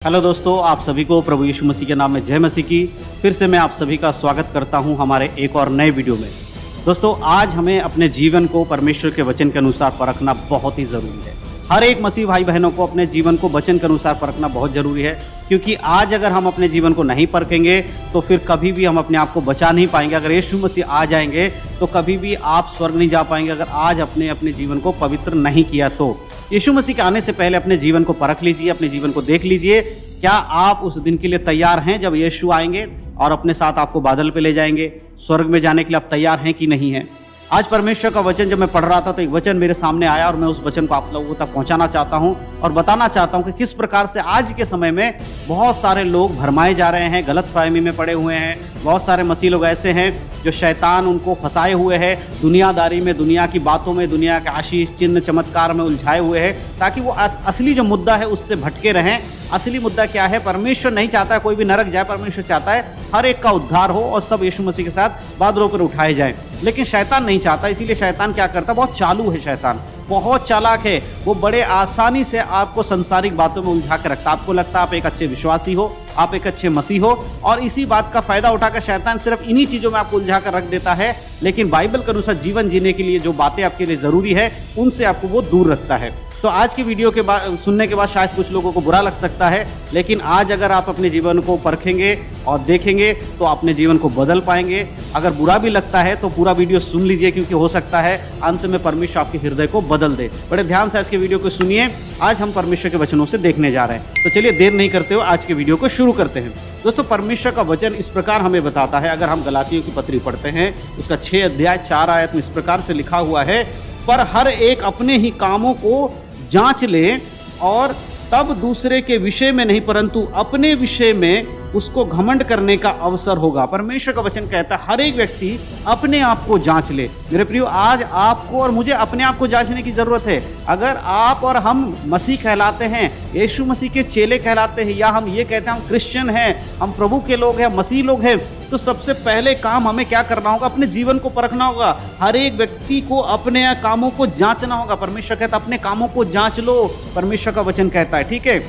Hello दोस्तों, आप सभी को प्रभु यीशु मसीह के नाम में जय मसीह की। फिर से मैं आप सभी का स्वागत करता हूं हमारे एक और नए वीडियो में। दोस्तों, आज हमें अपने जीवन को परमेश्वर के वचन के अनुसार परखना बहुत ही ज़रूरी है। हर एक मसीह भाई बहनों को अपने जीवन को वचन के अनुसार परखना बहुत ज़रूरी है, क्योंकि आज अगर हम अपने जीवन को नहीं परखेंगे तो फिर कभी भी हम अपने आप को बचा नहीं पाएंगे। अगर यीशु मसीह आ जाएंगे तो कभी भी आप स्वर्ग नहीं जा पाएंगे, अगर आज अपने जीवन को पवित्र नहीं किया तो। यीशु मसीह के आने से पहले अपने जीवन को परख लीजिए, अपने जीवन को देख लीजिए। क्या आप उस दिन के लिए तैयार हैं जब यीशु आएंगे और अपने साथ आपको बादल पे ले जाएंगे? स्वर्ग में जाने के लिए आप तैयार हैं कि नहीं हैं? आज परमेश्वर का वचन जब मैं पढ़ रहा था तो एक वचन मेरे सामने आया और मैं उस वचन को आप लोगों तक पहुंचाना चाहता हूं और बताना चाहता हूं कि किस प्रकार से आज के समय में बहुत सारे लोग भरमाए जा रहे हैं, गलतफहमी में पड़े हुए हैं। बहुत सारे मसीह लोग ऐसे हैं जो शैतान उनको फंसाए हुए है, दुनियादारी में, दुनिया की बातों में, दुनिया के आशीष चिन्ह चमत्कार में उलझाए हुए हैं, ताकि वो असली जो मुद्दा है उससे भटके रहें। असली मुद्दा क्या है? परमेश्वर नहीं चाहता है कोई भी नरक जाए, परमेश्वर चाहता है हर एक का उद्धार हो और सब यीशु मसीह के साथ बादलों पर उठाए जाएं। लेकिन शैतान नहीं चाहता, इसीलिए शैतान क्या करता है? बहुत चालू है, शैतान बहुत चालाक है। वो बड़े आसानी से आपको संसारिक बातों में उलझा के रखता है। आपको लगता है आप एक अच्छे विश्वासी हो, आप एक अच्छे मसीह हो, और इसी बात का फायदा उठाकर शैतान सिर्फ इन्हीं चीज़ों में आपको उलझा कर रख देता है। लेकिन बाइबल के अनुसार जीवन जीने के लिए जो बातें आपके लिए ज़रूरी है उनसे आपको वो दूर रखता है। तो आज की वीडियो के बाद सुनने के बाद शायद कुछ लोगों को बुरा लग सकता है, लेकिन आज अगर आप अपने जीवन को परखेंगे और देखेंगे तो अपने जीवन को बदल पाएंगे। अगर बुरा भी लगता है तो पूरा वीडियो सुन लीजिए, क्योंकि हो सकता है अंत में परमेश्वर आपके हृदय को बदल दे। बड़े ध्यान से आज के वीडियो को सुनिए। आज हम परमेश्वर के वचनों से देखने जा रहे हैं, तो चलिए देर नहीं करते हुए आज के वीडियो को शुरू करते हैं। दोस्तों, परमेश्वर का वचन इस प्रकार हमें बताता है। अगर हम गलातियों की पत्री पढ़ते हैं, उसका 6 अध्याय 4 आयत में इस प्रकार से लिखा हुआ है, पर हर एक अपने ही कामों को जांच ले और तब दूसरे के विषय में नहीं परंतु अपने विषय में उसको घमंड करने का अवसर होगा। परमेश्वर का वचन कहता है हर एक व्यक्ति अपने आप को जांच ले। मेरे प्रियो, आज आपको और मुझे अपने आप को जांचने की जरूरत है। अगर आप और हम मसीह कहलाते हैं, यीशु मसीह के चेले कहलाते हैं, या हम ये कहते हैं हम क्रिश्चियन हैं, हम प्रभु के लोग हैं, मसीह लोग हैं, तो सबसे पहले काम हमें क्या करना होगा? अपने जीवन को परखना होगा। हर एक व्यक्ति को अपने कामों को जांचना होगा। परमेश्वर कहता है अपने कामों को जांच लो, परमेश्वर का वचन कहता है। ठीक है,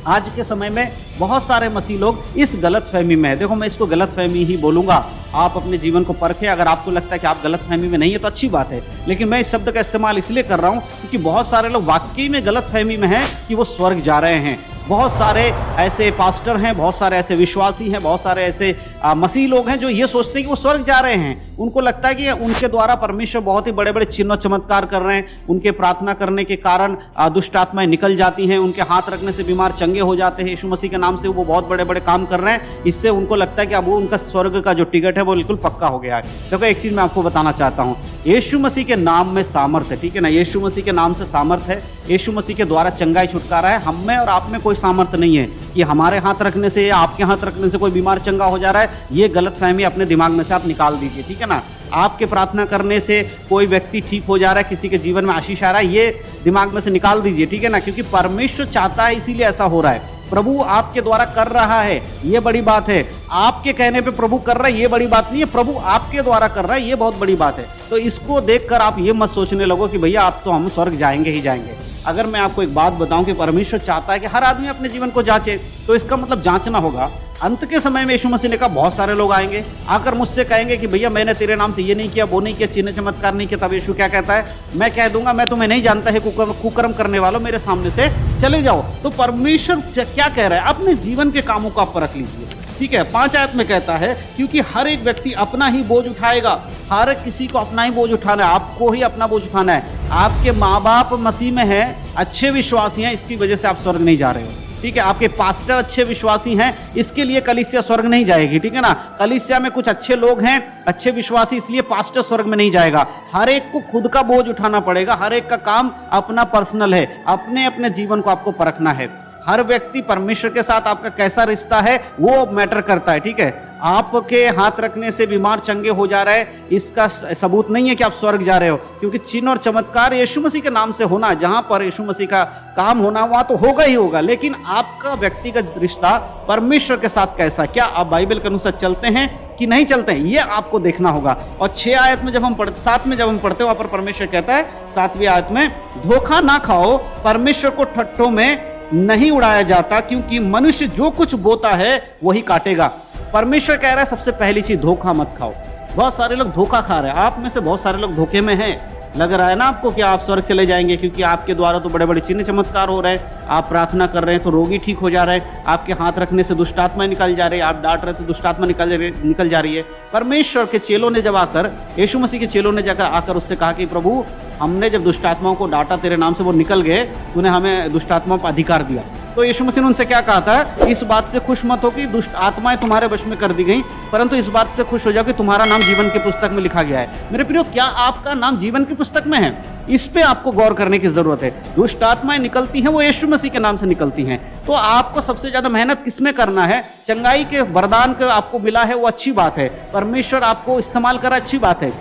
आज के समय में बहुत सारे मसीह लोग इस गलतफहमी में है। देखो, मैं इसको गलतफहमी ही बोलूँगा। आप अपने जीवन को परखें। अगर आपको लगता है कि आप गलतफहमी में नहीं है तो अच्छी बात है, लेकिन मैं इस शब्द का इस्तेमाल इसलिए कर रहा हूँ क्योंकि बहुत सारे लोग वाकई में गलतफहमी में हैं कि वो स्वर्ग जा रहे हैं। बहुत सारे ऐसे पास्टर हैं, बहुत सारे ऐसे विश्वासी हैं, बहुत सारे ऐसे मसीह लोग हैं जो ये सोचते हैं कि वो स्वर्ग जा रहे हैं। उनको लगता है कि उनके द्वारा परमेश्वर बहुत ही बड़े बड़े चिन्ह और चमत्कार कर रहे हैं। उनके प्रार्थना करने के कारण दुष्ट आत्माएं निकल जाती हैं, उनके हाथ रखने से बीमार चंगे हो जाते हैं। यीशु मसीह के नाम से वो बहुत बड़े बड़े काम कर रहे हैं। इससे उनको लगता है कि अब वो उनका स्वर्ग का जो टिकट है वो बिल्कुल पक्का हो गया है। देखो, एक चीज़ मैं आपको बताना चाहता हूँ, यीशु मसीह के नाम में सामर्थ है। ठीक है ना, यीशु मसीह के नाम से सामर्थ है। यीशु मसीह के द्वारा चंगाई छुटकारा है। हम में और आप में कोई सामर्थ नहीं है कि हमारे हाथ रखने से या आपके हाथ रखने से कोई बीमार चंगा हो जा रहा है। ये गलतफहमी अपने दिमाग में से आप निकाल दीजिए। ठीक है ना, आपके प्रार्थना करने से कोई व्यक्ति ठीक हो जा रहा है, किसी के जीवन में आशीष आ रहा है, ये दिमाग में से निकाल दीजिए। ठीक है ना, क्योंकि परमेश्वर चाहता है, इसीलिए ऐसा हो रहा है। प्रभु आपके द्वारा कर रहा है, ये बड़ी बात है। आपके कहने पे प्रभु कर रहा है, ये बड़ी बात नहीं है। प्रभु आपके द्वारा कर रहा है, ये बहुत बड़ी बात है। तो इसको देखकर आप ये मत सोचने लगो कि भैया आप तो हम स्वर्ग जाएंगे ही जाएंगे। अगर मैं आपको एक बात बताऊं कि परमेश्वर चाहता है कि हर आदमी अपने जीवन को जांचे, तो इसका मतलब जांचना होगा। अंत के समय में यीशु मसीह ने कहा बहुत सारे लोग आएंगे, आकर मुझसे कहेंगे कि भैया मैंने तेरे नाम से ये नहीं किया, वो नहीं किया, चिन्ह चमत्कार नहीं किया। तब यीशु क्या कहता है? मैं कह दूंगा मैं तुम्हें नहीं जानता है, कुकर्म करने वालों, मेरे सामने से चले जाओ। तो परमेश्वर क्या कह रहा है? अपने जीवन के कामों को आप परख लीजिए। ठीक है, 5 आयत में कहता है क्योंकि हर एक व्यक्ति अपना ही बोझ उठाएगा। हर किसी को अपना ही बोझ उठाना है, आपको ही अपना बोझ उठाना है। आपके माँ बाप मसीह में हैं, अच्छे विश्वासी हैं, इसकी वजह से आप स्वर्ग नहीं जा रहे हो। ठीक है, आपके पास्टर अच्छे विश्वासी हैं, इसके लिए कलीसिया स्वर्ग नहीं जाएगी। ठीक है ना, कलीसिया में कुछ अच्छे लोग हैं, अच्छे विश्वासी, इसलिए पास्टर स्वर्ग में नहीं जाएगा। हर एक को खुद का बोझ उठाना पड़ेगा। हर एक का काम अपना पर्सनल है। अपने अपने जीवन को आपको परखना है। हर व्यक्ति परमेश्वर के साथ आपका कैसा रिश्ता है वो मैटर करता है। ठीक है, आपके हाथ रखने से बीमार चंगे हो जा रहे हैं, इसका सबूत नहीं है कि आप स्वर्ग जा रहे हो, क्योंकि चिन्ह और चमत्कार यीशु मसीह के नाम से होना, जहां पर यीशु मसीह का काम होना वहां तो होगा ही होगा, लेकिन आपका व्यक्तिगत रिश्ता परमेश्वर के साथ कैसा, क्या आप बाइबल के अनुसार चलते हैं कि नहीं चलते हैं, ये आपको देखना होगा। और 6 आयत में जब हम पढ़ते, 7 में जब हम पढ़ते हैं, वहां पर परमेश्वर कहता है 7वीं आयत में, धोखा ना खाओ, परमेश्वर को ठट्ठों में नहीं उड़ाया जाता, क्योंकि मनुष्य जो कुछ बोता है वही काटेगा। परमेश्वर कह रहा है सबसे पहली चीज, धोखा मत खाओ। बहुत सारे लोग धोखा खा रहे हैं, आप में से बहुत सारे लोग धोखे में हैं। लग रहा है ना आपको कि आप स्वर्ग चले जाएंगे, क्योंकि आपके द्वारा तो बड़े बड़े चिन्ह चमत्कार हो रहे हैं, आप प्रार्थना कर रहे हैं तो रोगी ठीक हो जा रहे हैं, आपके हाथ रखने से दुष्ट आत्मा निकल जा रही है, आप डांट रहे तो दुष्ट आत्मा निकल जा रही है। परमेश्वर के चेलों ने जब आकर, यीशु मसीह के चेलों ने जाकर आकर उससे कहा कि प्रभु, हमने जब दुष्ट आत्माओं को डांटा तेरे नाम से, वो निकल गए, तूने हमें दुष्ट आत्माओं पर अधिकार दिया। तो यीशु मसीह ने उनसे क्या कहा था, इस बात से खुश मत हो कि दुष्ट आत्माएं तुम्हारे वश में कर दी गई, परंतु इस बात से खुश हो जाओ कि तुम्हारा नाम जीवन की पुस्तक में लिखा गया है। मेरे प्रियो, क्या आपका नाम जीवन की पुस्तक में है? इस पे आपको गौर करने की जरूरत है। दुष्ट आत्माएं निकलती हैं, वो यीशु मसीह के नाम से निकलती हैं। तो आपको सबसे ज्यादा मेहनत किसमें करना है? चंगाई के वरदान के आपको मिला है, वो अच्छी बात है, परमेश्वर आपको इस्तेमाल करा, अच्छी बात है,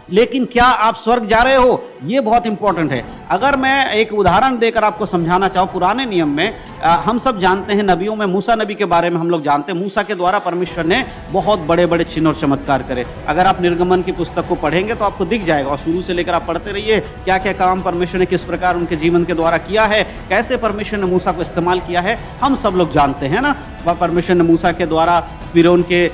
लेकिन क्या आप स्वर्ग जा रहे हो, ये बहुत इंपॉर्टेंट है। अगर मैं एक उदाहरण देकर आपको समझाना चाहूँ, पुराने नियम में हम सब जानते हैं, नबियों में मूसा नबी के बारे में हम लोग जानते हैं, मूसा के द्वारा परमेश्वर ने बहुत बड़े बड़े चिन्ह और चमत्कार करे। अगर आप निर्गमन की पुस्तक को पढ़ेंगे तो आपको दिख जाएगा, और शुरू से लेकर आप पढ़ते रहिए, क्या क्या काम परमेश्वर ने किस प्रकार उनके जीवन के द्वारा किया है, कैसे परमेश्वर ने मूसा को इस्तेमाल किया है, हम सब लोग जानते हैं ना। परमेश्वर ने मूसा के द्वारा फिरौन के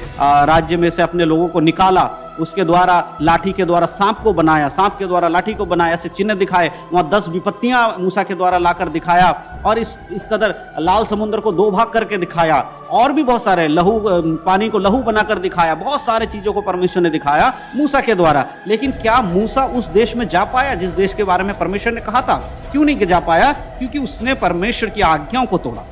राज्य में से अपने लोगों को निकाला, उसके द्वारा लाठी के द्वारा सांप को बनाया, सांप के द्वारा लाठी को बनाया, ऐसे चिन्ह दिखाए, वहाँ 10 विपत्तियां मूसा के द्वारा लाकर दिखाया, और इस कदर लाल समुद्र को 2 भाग करके दिखाया, और भी बहुत सारे लहू, पानी को लहू बनाकर दिखाया, बहुत सारे चीजों को परमेश्वर ने दिखाया मूसा के द्वारा। लेकिन क्या मूसा उस देश में जा पाया जिस देश के बारे में परमेश्वर ने कहा था? क्यों नहीं जा पाया? क्योंकि उसने परमेश्वर की आज्ञाओं को तोड़ा।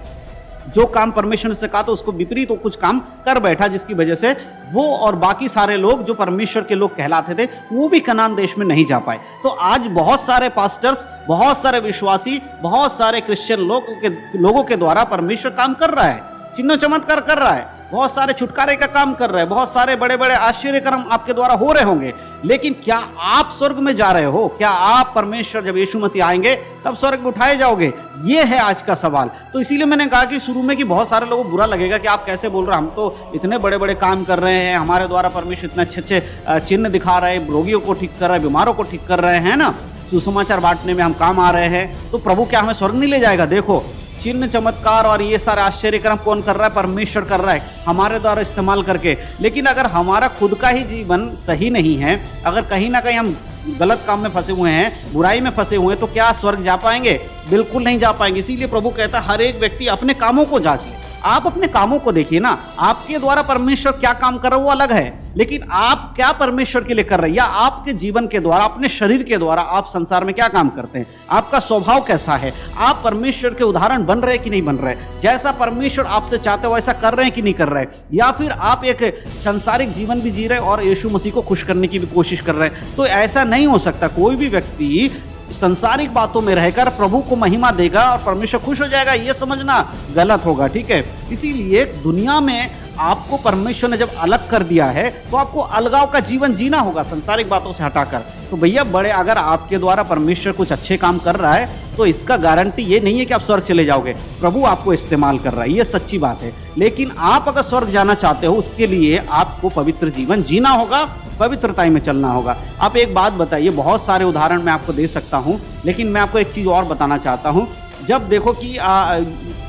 जो काम परमेश्वर से कहा तो उसको विपरीत तो कुछ काम कर बैठा, जिसकी वजह से वो और बाकी सारे लोग जो परमेश्वर के लोग कहलाते थे, वो भी कनान देश में नहीं जा पाए। तो आज बहुत सारे पास्टर्स, बहुत सारे विश्वासी, बहुत सारे क्रिश्चियन लोगों के द्वारा परमेश्वर काम कर रहा है, चिन्ह चमत्कार कर रहा है, बहुत सारे छुटकारे का काम कर रहे हैं, बहुत सारे बड़े बड़े आश्चर्य कर्म आपके द्वारा हो रहे होंगे, लेकिन क्या आप स्वर्ग में जा रहे हो? क्या आप परमेश्वर जब यीशु मसीह आएंगे तब स्वर्ग में उठाए जाओगे? ये है आज का सवाल। तो इसीलिए मैंने कहा कि शुरू में कि बहुत सारे लोगों को बुरा लगेगा कि आप कैसे बोल रहे हैं, हम तो इतने बड़े बड़े काम कर रहे हैं, हमारे द्वारा परमेश्वर इतने अच्छे अच्छे चिन्ह दिखा रहे हैं, रोगियों को ठीक कर रहे हैं, बीमारों को ठीक कर रहे हैं ना, सुसमाचार बांटने में हम काम आ रहे हैं, तो प्रभु क्या हमें स्वर्ग नहीं ले जाएगा? देखो, चिन्ह चमत्कार और ये सारे आश्चर्य कर्म कौन कर रहा है? परमेश्वर कर रहा है, हमारे द्वारा इस्तेमाल करके। लेकिन अगर हमारा खुद का ही जीवन सही नहीं है, अगर कहीं ना कहीं हम गलत काम में फंसे हुए हैं, बुराई में फंसे हुए हैं, तो क्या स्वर्ग जा पाएंगे? बिल्कुल नहीं जा पाएंगे। इसीलिए प्रभु कहता है हर एक व्यक्ति अपने कामों को जांच ले। आप अपने कामों को देखिए ना, आपके द्वारा परमेश्वर क्या काम कर रहा है वो अलग है, लेकिन आप क्या परमेश्वर के लिए कर रहे हैं, या आपके जीवन के द्वारा, अपने शरीर के द्वारा आप संसार में क्या काम करते हैं, आपका स्वभाव कैसा है, आप परमेश्वर के उदाहरण बन रहे हैं कि नहीं बन रहे, जैसा परमेश्वर आपसे चाहते हो वैसा कर रहे हैं कि नहीं कर रहे, या फिर आप एक सांसारिक जीवन भी जी रहे हैं और यीशु मसीह को खुश करने की भी कोशिश कर रहे हैं। तो ऐसा नहीं हो सकता। कोई भी व्यक्ति संसारिक बातों में रहकर प्रभु को महिमा देगा और परमेश्वर खुश हो जाएगा, ये समझना गलत होगा। ठीक है, इसीलिए दुनिया में आपको परमेश्वर ने जब अलग कर दिया है तो आपको अलगाव का जीवन जीना होगा संसारिक बातों से हटाकर। तो भैया बड़े, अगर आपके द्वारा परमेश्वर कुछ अच्छे काम कर रहा है तो इसका गारंटी ये नहीं है कि आप स्वर्ग चले जाओगे। प्रभु आपको इस्तेमाल कर रहा है, ये सच्ची बात है। लेकिन आप अगर स्वर्ग जाना चाहते हो, उसके लिए आपको पवित्र जीवन जीना होगा, पवित्रता में चलना होगा। आप एक बात बताइए, बहुत सारे उदाहरण मैं आपको दे सकता हूँ, लेकिन मैं आपको एक चीज़ और बताना चाहता हूँ। जब देखो कि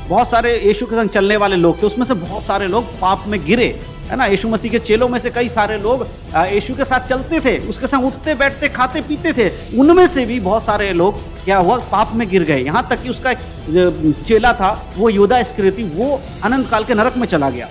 बहुत सारे यीशु के संग चलने वाले लोग थे, उसमें से बहुत सारे लोग पाप में गिरे, है ना। यीशु मसीह के चेलों में से कई सारे लोग यीशु के साथ चलते थे, उसके संग उठते बैठते खाते पीते थे, उनमें से भी बहुत सारे लोग क्या हुआ, पाप में गिर गए। यहाँ तक कि उसका एक चेला था, वो यूदा इस्करियोती, वो अनंत काल के नरक में चला गया।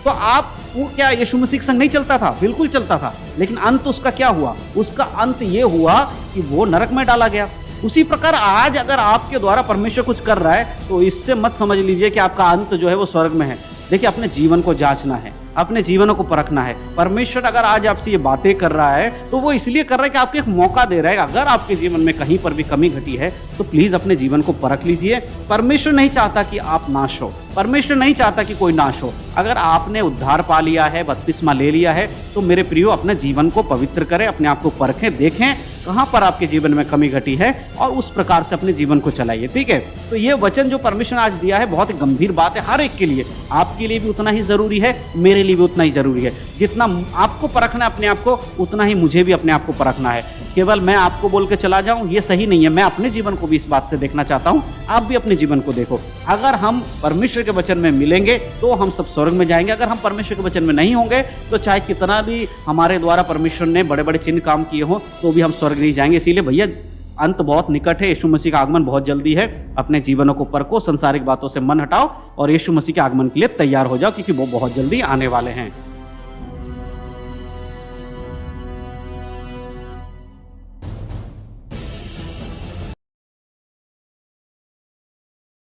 तो आप वो क्या यीशु मसीह के संग नहीं चलता था? बिल्कुल चलता था, लेकिन अंत उसका क्या हुआ? उसका अंत ये हुआ कि वो नरक में डाला गया। उसी प्रकार आज अगर आपके द्वारा परमेश्वर कुछ कर रहा है तो इससे मत समझ लीजिए कि आपका अंत जो है वो स्वर्ग में है। देखिए, अपने जीवन को जांचना है, अपने जीवनों को परखना है। परमेश्वर अगर आज आपसे ये बातें कर रहा है तो वो इसलिए कर रहा है कि आपको एक मौका दे रहा है। अगर आपके जीवन में कहीं पर भी कमी घटी है तो प्लीज अपने जीवन को परख लीजिए। परमेश्वर नहीं चाहता कि आप नाश हो, परमेश्वर नहीं चाहता कि कोई नाश हो। अगर आपने उद्धार पा लिया है, बपतिस्मा ले लिया है, तो मेरे प्रियो अपने जीवन को पवित्र करें, अपने आप को परखें, देखें कहाँ पर आपके जीवन में कमी घटी है और उस प्रकार से अपने जीवन को चलाइए। ठीक है, तो ये वचन जो परमेश्वर ने आज दिया है बहुत ही गंभीर बात है हर एक के लिए। आपके लिए भी उतना ही जरूरी है, मेरे लिए भी उतना ही जरूरी है। जितना आपको परखना है अपने आप को, उतना ही मुझे भी अपने आप को परखना है। केवल मैं आपको बोल के चला जाऊं ये सही नहीं है। मैं अपने जीवन को भी इस बात से देखना चाहता हूं, आप भी अपने जीवन को देखो। अगर हम परमेश्वर के वचन में मिलेंगे तो हम सब स्वर्ग में जाएंगे। अगर हम परमेश्वर के वचन में नहीं होंगे तो चाहे कितना भी हमारे द्वारा परमेश्वर ने बड़े बड़े चिन्ह काम किए हो तो भी हम स्वर्ग नहीं जाएंगे। इसीलिए भैया अंत बहुत निकट है, यीशु मसीह का आगमन बहुत जल्दी है। अपने जीवनों को परखो, संसारिक बातों से मन हटाओ और यीशु मसीह के आगमन के लिए तैयार हो जाओ, क्योंकि वो बहुत जल्दी आने वाले हैं।